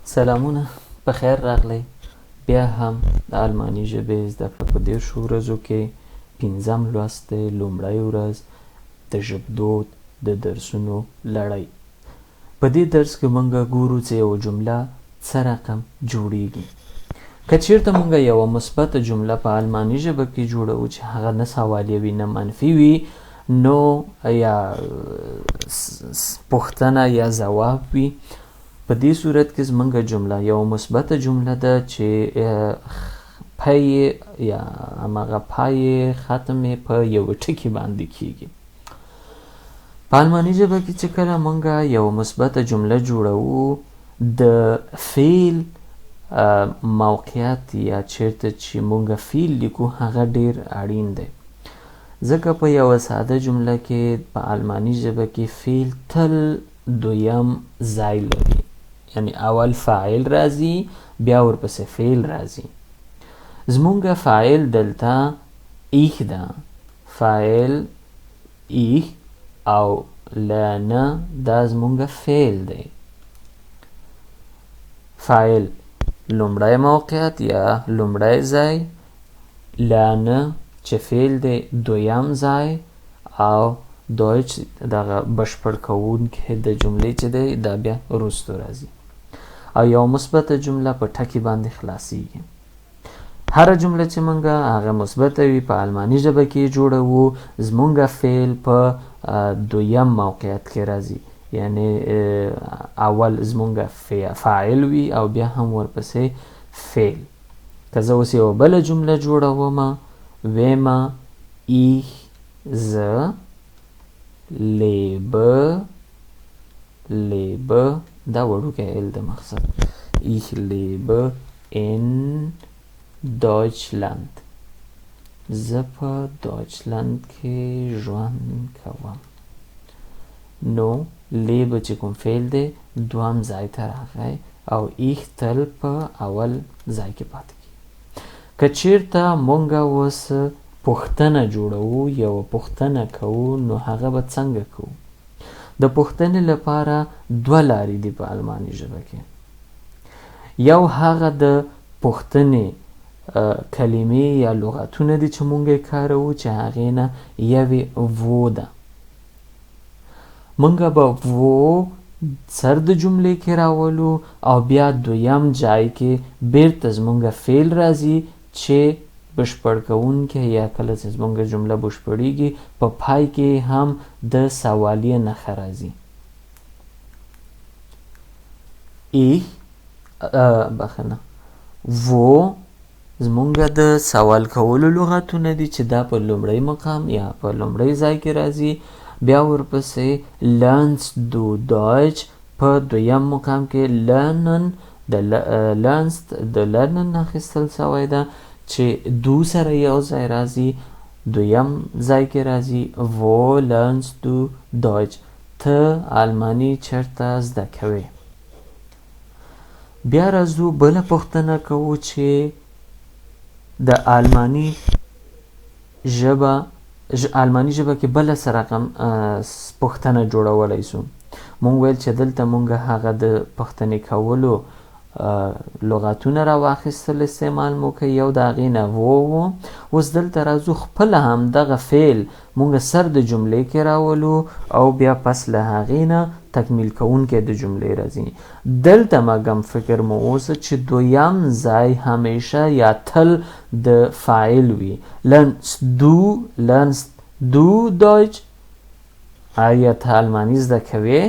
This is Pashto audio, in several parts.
سلامونه، په خیر راغلی. بیا هم د آلماني ژبې زده کړه په دېرشو ورځو کې پنځم لوست دی، لومړۍ ورځ د ژبدود د درسونو لړۍ. په دې درس کې موږ ګورو چې یوه جمله څه رقم جوړیږي. که چېرته موږ یوه مثبته جمله په آلماني ژبه کې جوړوو چې هغه نه سوالیه وي نه منفي وي، نو یا پوښتنه یا ځواب وي، په دې صورت کې زموږ جمله یوه مثبته جمله ده چې پای یا هماغه پای ختم په یوه ټکي باندې کیږي. په آلماني ژبه کې چې کله موږ یوه مثبته جمله جوړوو، د فعل موقعیت یا چیرته چې موږ فعل لیکو هغه ډیر اړین دی، ځکه په یوه ساده جمله کې په آلماني ژبه کې فعل تل دویم ځای لري، یعنی اول فاعل راځي بیا ورپسې فعل راځي. زمونږ فاعل دلته ایخ ده، فاعل ایخ او لانه دا زمونږ فعل دی. فاعل لومړی موقعیت یا لومړی ځای، لانه چې فعل دی دویم ځای، او دویچ دغه بشپړ کوونکی د جملې چې دی دا بیا وروستو راځي، او یو مثبته جمله په ټکي باندې خلاصیږي. هره جمله چې موږ هغه مثبته وي په آلماني ژبه کې جوړوو، زمونږ فعل په دویم موقعیت کې راځي، یعنی اول زمونږ فاعل وي او بیا هم ورپسې فعل. که زه اوس یوه بله جمله جوړوم، ویمه ایخ زه lebe دا وړوکی ال د مقصد، ich lebe in Deutschland، زه په دویچلند کې ژوند کوم. نو lebe چې کوم فعل دی دویم ځای ته راغی او ich تل په اول ځای کې پاتې کېږي. که چېرته مونږ اوس پوښتنه جوړوو، یوه پوښتنه کوو، نو هغه به څنګه کوو؟ د پوښتنې لپاره دوه لارې دي په آلماني ژبه کې. یو هغه د پوښتنې کلمې یا لغتونه دي چې مونږ یې کاروو، چې هغې نه یوې وو ده. مونږ به وو سر د جملې کې راولو او بیا دویم ځای کې بیرته زمونږ فعل راځي چې بشپړ کوونکی، یا کله چې زمونږ جمله بشپړیږي په پای کې هم د سوالیه نښه راځي. ایخ بخښنه وو زمونږ د سوال کولو لغتونه دي چې دا په لومړی مقام یا په لومړی ځای کې راځي، بیا ورپسې lernst du Deutsch په دویم مقام کې lernen د lernst د lernen اخیستل سوی ده چې دو سره یو ځای راځي، دویم ځای کې راځي wo lernst du Deutsch، ته آلماني چېرته زده کوې. بیا راځو بله پوښتنه کوو چې د آلماني ژبه کې بله څه رقم پوښتنه جوړولی سو. مونږ ویل چې دلته مونږ هغه د پوښتنې کولو لغتونه را واخیستل، استعمال مو کوي، یو د هغې نه وو. اوس دلته راځو خپله هم دغه فعل مونږ سر د جملې کې راولو او بیا پس له هغې نه تکمیل کوونکی د جملې راځي. دلته مګم فکر مو اوسه چې دویم ځای همیشه یا تل د فاعل وي. lernst du Deutsch، آیا ته آلماني زده کوې؟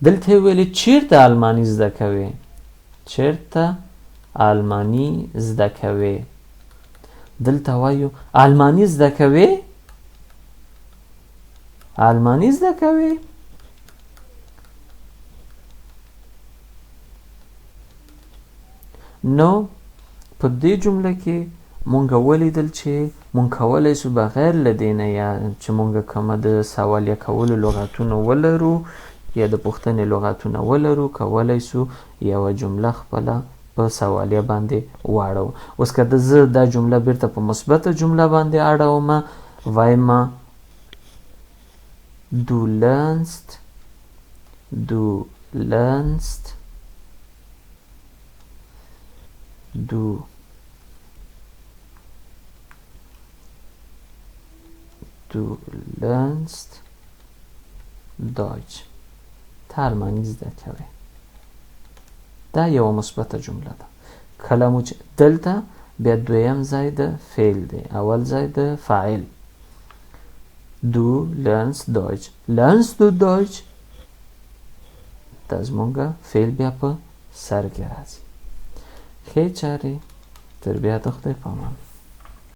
دلته یې ویلې چېرته آلماني زده کوې، چېرته آلماني زده کوې. دلته وایو آلماني زده کوې، آلماني زده کوې. نو په دې جمله کې مونږ ولیدل چې مونږ کولی سو بغیر له دې نه، یا چې مونږ کومه د سوالیه کولو لغتونه ولرو یا د پوښتنې لغتونه ولرو، کولی سو یوه جمله خپله په سوالیه باندې واړو. اوس که زه دا جمله بیرته په مثبته جمله باندې اړومه، وایمه du lernst Du lernst Deutsch. ته آلماني زده کوې. دا یوه مثبته جمله ده. کله مو چې دلته بیا دویم ځای د فعل دی، اول ځای د فاعل. Du lernst Deutsch. Lernst du Deutsch؟ دا زمونږ فعل بیا په سر کې راځي. ښې چارې، تر بیا د خدای په امان.